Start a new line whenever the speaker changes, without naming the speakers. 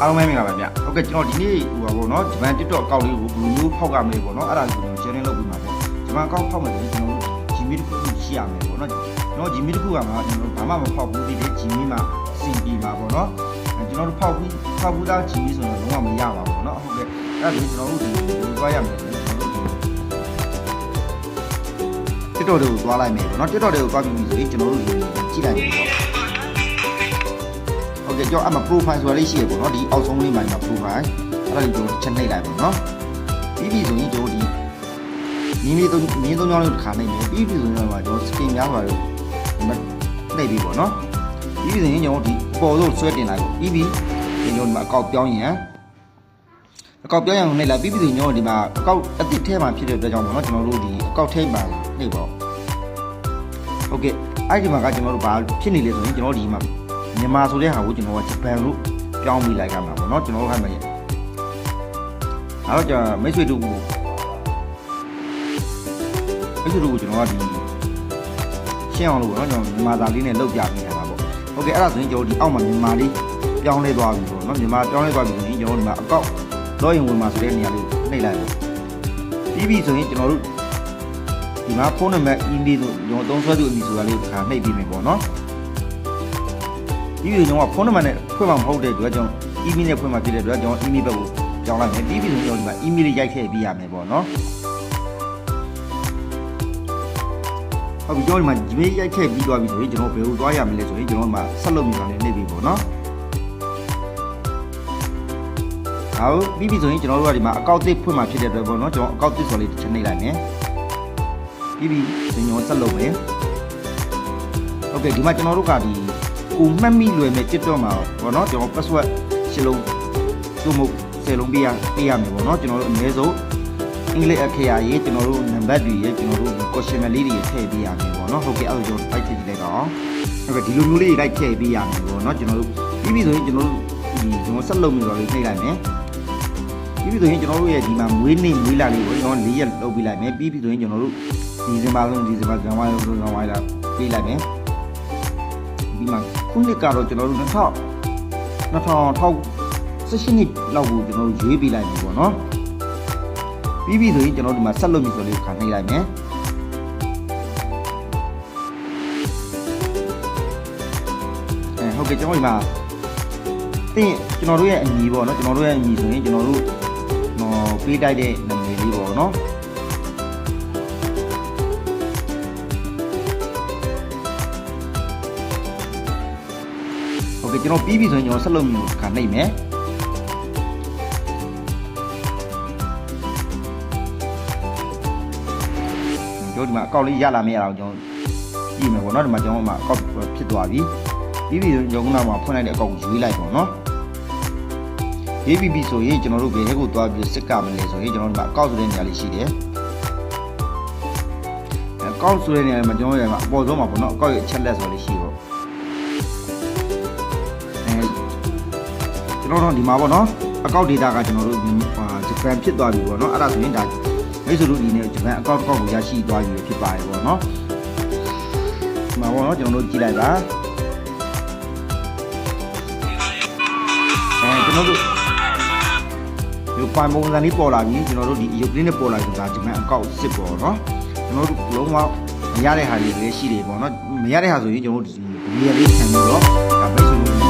အားလုံးပဲမင်္ဂလာပါဗျဟုတ်ကဲ့ကျွန်တော်ဒီနေ့ဟိုပါဘောနော်ဂျပန် TikTok အကောင့်လေးကိုဘယ်လိုမျိုးဖောက်ကမလဲပေါ့နော်အဲ့ဒါကိုကျွန်တော် sharing လုပ်ပြီးမှာပေါ့ဂျပန်အကောင့်ဖောက်မယ်ဆိုရင်ကျွန်တော်တို့ Gmail တစ်ခုရှိရမယ်ပေါ့နော်ကျွန်တော် Gmail တစ်ခုကမှကျွန်တော်ဘာမှမဖောက်ဘူးဒီ Gmail မှာအဆင်ပြေမှာပေါ့နော်ကျွန်တော်တို့ဖောက်ဘူးသား Gmail ဆိုတော့လုံးဝမရပါဘူးနော်ဟုတ်ကဲ့အဲ့ဒါဆိုကျွန်တော်တို့ဒီသွားရမယ်ကျွန်တော်တို့ TikTok တွေကိုသွားလိုက်မယ်ပေါ့နော် TikTok တွေကိုသွားပြီးပြီဆိုရင်ကျွန်တော်တို့ဒီကြည့်လိုက်မယ်ပေါ့โอเคကျွန်တော်အမ profile ဆိုတာလေးရှိရပေါ့နော်ဒီအောက်ဆုံးလေးမှာကျွန်တော် profile အဲ့ဒါလေးကျွန်တော်ချက်နှိပ်လိုက်ပေါ့နော်ပြီးပြီဆိုရင်ကျွန်တော်ဒီမင်းသုံးကြောင်းလေးတစ်ခါနှိပ်မယ်ပြီးပြီဆိုရင်တော့ကျွန်တော် skin များပါလို့နှိပ်ပြီပေါ့နော်ပြီးပြီဆိုရင်ကျွန်တော်ဒီအပေါ်ဆုံးဆွဲတင်လိုက်ပေါ့ပြီးပြီကျွန်တော်ဒီမှာအကောက်ပြောင်းရင်နှိပ်လိုက်ပြီးပြီဆိုရင်ကျွန်တော်ဒီမှာအကောက်အသစ်ထဲမှာဖြစ်တဲ့အတွက်ကြောင့်ပေါ့နော်ကျွန်တော်တို့ဒီအကောက်ထဲမှာနှိပ်ပေါ့โอเคအဲ့ဒီမှာကကျွန်တော်တို့ဘာဖြစ်နေလဲဆိုရင်ကျွန်တော်ဒီမှာမြန်မာဆိုတဲ့ဟာကိုကျွန်တော်ကဂျပန်လို့ပြောင်းပြီးလိုက်ကြမှာပေါ့နော်ကျွန်တော်တို့ခိုင်းမှာအဲ့တော့ကျွန်တော်မိတ်ဆွေတို့ကိုကျွန်တော်ကဒီရှင်းအောင်လို့ပေါ့နော်ကျွန်တော်မြန်မာသားလေးနဲ့လောက်ပြပေးထားတာပေါ့โอเคအဲ့ဒါဆိုရင်ကျွန်တော်ဒီအောက်မှာမြန်မာလေးပြောင်းလဲသွားပြီပေါ့နော်မြန်မာပြောင်းလဲသွားပြီဆိုရင်ကျွန်တော်တို့ဒီမှာအကောက်တော့ရင်ဝင်မှာဆိုတဲ့နေရာလေးနှိပ်လိုက်ပေါ့ပြီးပြီဆိုရင်ကျွန်တော်တို့ဒီမှာဖုန်းနံပါတ် email တို့ကျွန်တော်သုံးဆွဲသူအမည်ဆိုတာလေးကိုတစ်ခါနှိပ်ပြီးမယ်ပေါ့နော်ဒီလိုကျွန်တော်ကဖုန်းနံပါတ်နဲ့ဖွင့်မှာမဟုတ်တဲ့အတွက်ကျွန်တော် email နဲ့ဖွင့်မှာဖြစ်တဲ့အတွက်ကျွန်တော် email ဘက်ကိုကြောင်းလိုက်မယ်ပြီးပြီဆိုရင်ကျွန်တော်ဒီမှာ email လေးရိုက်ထည့်ပေးရမယ်ပေါ့နော်ဟုတ်ပြီကျွန်တော်ဒီမှာ Gmail ရိုက်ထည့်ပြီးသွားပြီဆိုရင်ကျွန်တော်ဘယ်ကိုသွားရမလဲဆိုရင်ကျွန်တော်ဒီမှာဆက်လုပ်ပြီးပါလေနေပြီပေါ့နော်ဟုတ်ပြီးပြီဆိုရင်ကျွန်တော်တို့ကဒီမှာအကောင့်သစ်ဖွင့်မှာဖြစ်တဲ့အတွက်ပေါ့နော်ကျွန်တော်အကောင့်သစ်ဆိုလေးတစ်ချက်နှိပ်လိုက်မယ်ပြီးပြီဆိုရင်ကျွန်တော်ဆက်လုပ်မယ်ဟုတ်ကဲ့ဒီမှာကျွန်တော်တို့ကဒီကိုမှတ်မိလွယ်မဲ့ TikTok မှာပေါ့နော်ကျွန်တော် password ရှင်းလုံးသို့မဟုတ်10လုံးပေးရမယ်ပေါ့နော်ကျွန်တော်တို့အနည်းဆုံးအင်္ဂလိပ်အခရာရေးကျွန်တော်တို့နံပါတ်တွေရေးကျွန်တော်တို့ question လေးတွေထည့်ပေးရမယ်ပေါ့နော်ဟုတ်ကဲ့အဲ့လိုကျွန်တော်တိုက်ထည့်ကြည့်လိုက်တော့ဟုတ်ကဲ့ဒီလိုမျိုးလေးတိုက်ထည့်ပေးရမယ်ပေါ့နော်ကျွန်တော်တို့ပြီးပြီဆိုရင်ကျွန်တော်တို့ဒီကျွန်တော်ဆက်လုပ်ပြီးတော့လေးနှိပ်လိုက်မယ်ပြီးပြီဆိုရင်ကျွန်တော်တို့ရဲ့ဒီမှာမွေးနေ့မွေးလာလေးကိုကျွန်တော်4ရက်လုပ်ပေးလိုက်မယ်ပြီးပြီဆိုရင်ကျွန်တော်တို့ဒီဇင်ဘာဇန်ဝိုင်းလာပေးလိုက်မယ်ဒီမှာခုနှစ်ကတော့ကျွန်တော်တို့2018နှစ်လောက်ကိုကျွန်တော်တို့ရွေးပေးလိုက်ပြီပေါ့နော်ပြီးပြီဆိုရင်ကျွန်တော်ဒီမှာဆက်လုပ်ပြီဆိုလေးခါနှိပ်လိုက်မယ်ဟုတ်ကဲ့ကျွန်တော်ဒီမှာကျွန်တော်တို့ရဲ့အမည်ပေါ့နော်ကျွန်တော်တို့ရဲ့အမည်ဆိုရင်ကျွန်တော်တို့ပေးတိုက်တဲ့နာမည်လေးပေါ့နော်ကျွန်တော်ပြီးပြီဆိုရင်ကျွန်တော်ဆက်လုပ်မျိုးခါနှိပ်မယ်ကျွန်တော်ဒီမှာအကောင့်လေးရလာမရအောင်ကျွန်တော်ကြည့်မယ်ပေါ့နော်ဒီမှာကျွန်တော်အကောင့်ဖြစ်သွားပြီပြီးပြီဆိုရင်ကျွန်တော်ကမှဖွင့်လိုက်တဲ့အကောင့်ကိုရွေးလိုက်ပေါ့နော်ရေးပြီဆိုရင်ကျွန်တော်တို့ဘယ်ဟဲ့ကိုသွားပြီးစစ်ကမလဲဆိုရင်ကျွန်တော်ဒီမှာအကောင့်ဆိုတဲ့နေရာလေးရှိတယ်အကောင့်ဆိုတဲ့နေရာမှာကျွန်တော်တို့ကအပေါ်ဆုံးမှာပေါ့နော်အကောင့်ရဲ့အချက်လက်ဆိုလေးရှိတော့ကျွန်တော်တို့ဒီမှာပေါ့နော်အကောင့် data ကကျွန်တော်တို့ဂျပန်ဖြစ်သွားပြီပေါ့နော်အဲ့ဒါဆိုရင်ဒါမိတ်ဆွေတို့ဒီနေ့ဂျပန်အကောင့်ကိုရရှိသွားပြီဖြစ်ပါတယ်ပေါ့နော်ဒီမှာပေါ့နော်ကျွန်တော်တို့ကြည့်လိုက်ပါကျွန်တော်တို့ဒီဖိုင်ပုံစံလေးပေါ်လာပြီကျွန်တော်တို့ဒီရုပ်ကလေးနဲ့ပေါ်လာပြီဒါဂျပန်အကောင့်စစ်ပေါ့နော်ကျွန်တော်တို့လုံးဝမရတဲ့ဟာတွေလည်းရှိတယ်ပေါ့နော်မရတဲ့ဟာဆိုရင်ကျွန်တော်တို့ဒီဗီဒီယိုလေးခံပြီးတော့ဒါမိတ်ဆွေတို့